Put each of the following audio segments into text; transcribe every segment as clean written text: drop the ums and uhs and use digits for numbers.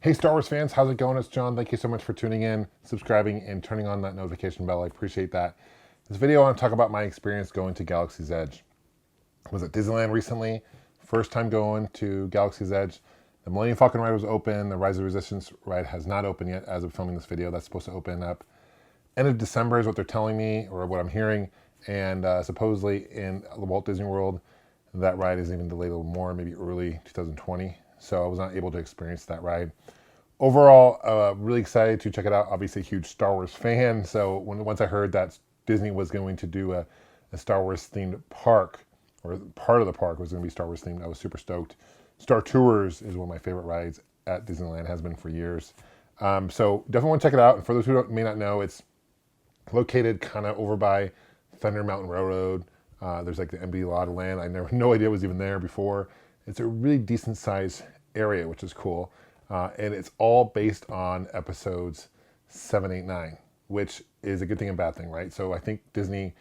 Hey Star Wars fans, how's it going? It's John. Thank you so much for tuning in, subscribing, and turning on that notification bell. I appreciate that. This video, I want to talk about my experience going to Galaxy's Edge. I was at Disneyland recently, first time going to Galaxy's Edge. The Millennium Falcon ride was open. The Rise of Resistance ride has not opened yet as of filming this video. That's supposed to open up end of December is what they're telling me, or what I'm hearing. And supposedly in Walt Disney World, that ride is even delayed a little more, maybe early 2020. So I was not able to experience that ride. Overall, really excited to check it out. Obviously, a huge Star Wars fan. So once I heard that Disney was going to do a Star Wars themed park, or part of the park was going to be Star Wars themed, I was super stoked. Star Tours is one of my favorite rides at Disneyland, has been for years. So definitely want to check it out. And for those who may not know, it's located kind of over by Thunder Mountain Railroad. There's like the empty lot of land. I never, no idea it was even there before. It's a really decent sized area, which is cool. And it's all based on episodes 7, 8, 9, which is a good thing and bad thing, right? So I think Disney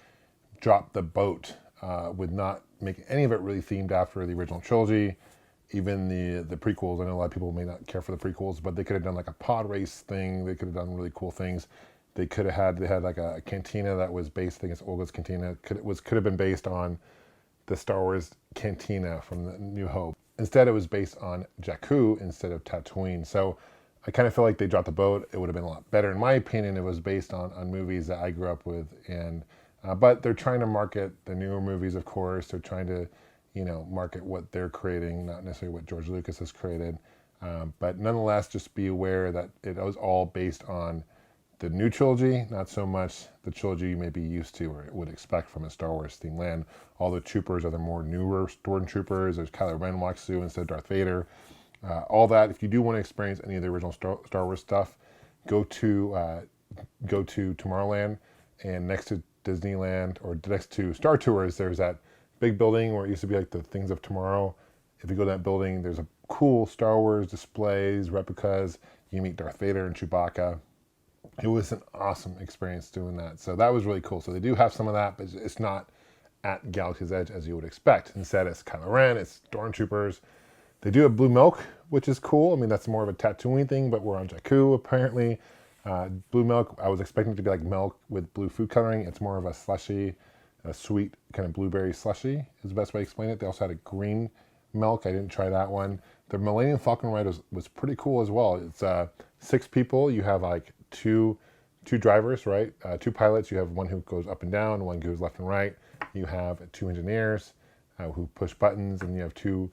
dropped the boat with not making any of it really themed after the original trilogy. Even the prequels, I know a lot of people may not care for the prequels, but they could have done like a pod race thing. They could have done really cool things. They had like a cantina that was based, I think it's Olga's Cantina, could have been based on the Star Wars cantina from the New Hope. Instead, it was based on Jakku instead of Tatooine. So I kind of feel like they dropped the boat. It would have been a lot better. In my opinion, it was based on movies that I grew up with. And but they're trying to market the newer movies, of course. They're trying to, market what they're creating, not necessarily what George Lucas has created. But nonetheless, just be aware that it was all based on the new trilogy, not so much the trilogy you may be used to or would expect from a Star Wars themed land. All the troopers are the more newer stormtroopers. There's Kylo Ren walks through instead of Darth Vader. All that. If you do want to experience any of the original Star Wars stuff, go to Tomorrowland, and next to Disneyland or next to Star Tours, there's that big building where it used to be like the Things of Tomorrow. If you go to that building, there's a cool Star Wars displays, replicas. You meet Darth Vader and Chewbacca. It was an awesome experience doing that. So that was really cool. So they do have some of that, but it's not at Galaxy's Edge as you would expect. Instead, it's Kylo Ren, it's Stormtroopers. They do have blue milk, which is cool. I mean, that's more of a Tatooine thing, but we're on Jakku apparently. Blue milk, I was expecting it to be like milk with blue food coloring. It's more of a slushy, a sweet kind of blueberry slushy is the best way to explain it. They also had a green milk. I didn't try that one. The Millennium Falcon ride was pretty cool as well. It's 6 people. You have like two drivers, right? 2 pilots. You have one who goes up and down, one goes left and right. You have 2 engineers who push buttons, and you have two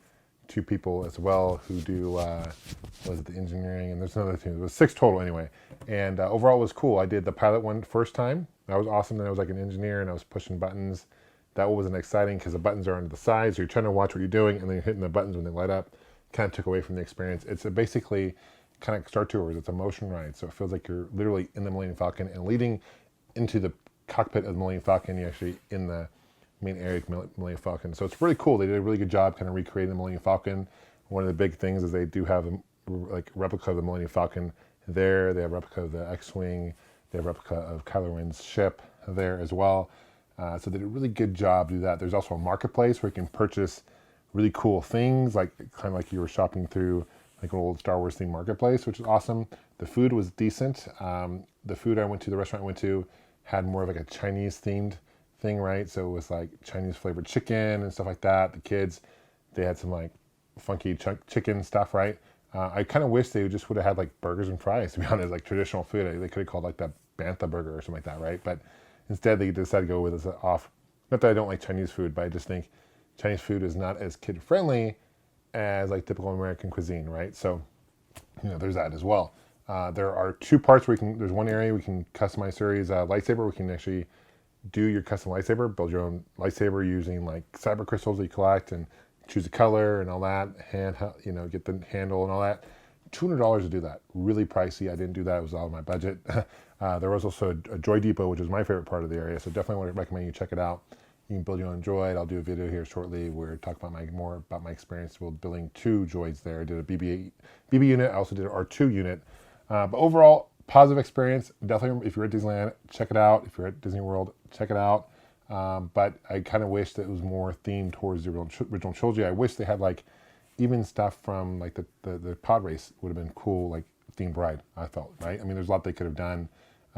people as well who do was it the engineering, and there's another thing. It was 6 total anyway. And overall it was cool. I did the pilot one first time. That was awesome. Then I was like an engineer and I was pushing buttons. That wasn't exciting because the buttons are on the sides. So you're trying to watch what you're doing, and then you're hitting the buttons when they light up. Kind of took away from the experience. It's basically kind of Star Tours. It's a motion ride, so it feels like you're literally in the Millennium Falcon and leading into the cockpit of the Millennium Falcon. You're actually in the main area of the Millennium Falcon. So it's really cool. They did a really good job kind of recreating the Millennium Falcon. One of the big things is they do have like a replica of the Millennium Falcon there. They have a replica of the X-Wing. They have a replica of Kylo Ren's ship there as well. So they did a really good job to do that. There's also a marketplace where you can purchase really cool things, like kind of like you were shopping through like an old Star Wars themed marketplace, which is awesome. The food was decent. The food I went to, the restaurant I went to, had more of like a Chinese themed thing, right? So it was like Chinese flavored chicken and stuff like that. The kids, they had some like funky chicken stuff, right? I kind of wish they just would have had like burgers and fries, to be honest, like traditional food. They could have called like that Bantha burger or something like that, right? But instead they decided to go with this off. Not that I don't like Chinese food, but I just think Chinese food is not as kid friendly as like typical American cuisine, right? So, there's that as well. There are 2 parts where there's one area we can customize Suri's lightsaber. We can actually do your custom lightsaber, build your own lightsaber using like cyber crystals that you collect and choose a color and all that, get the handle and all that. $200 to do that. Really pricey. I didn't do that. It was out of my budget. There was also a Droid Depot, which is my favorite part of the area. So definitely want to recommend you check it out. You can build your own droid. I'll do a video here shortly where I talk about more about my experience with building 2 droids there. I did a BB unit. I also did an R2 unit. But overall, positive experience. Definitely, if you're at Disneyland, check it out. If you're at Disney World, check it out. But I kind of wish that it was more themed towards the original trilogy. I wish they had like even stuff from like the pod race would have been cool, like themed ride, I felt, right? I mean, there's a lot they could have done,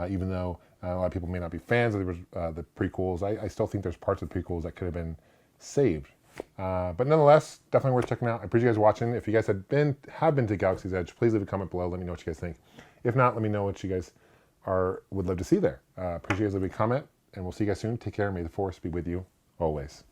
even though a lot of people may not be fans of the prequels. I still think there's parts of the prequels that could have been saved. But nonetheless, definitely worth checking out. I appreciate you guys watching. If you guys have been to Galaxy's Edge, please leave a comment below. Let me know what you guys think. If not, let me know what you guys would love to see there. Appreciate you guys leaving a comment, and we'll see you guys soon. Take care. May the Force be with you always.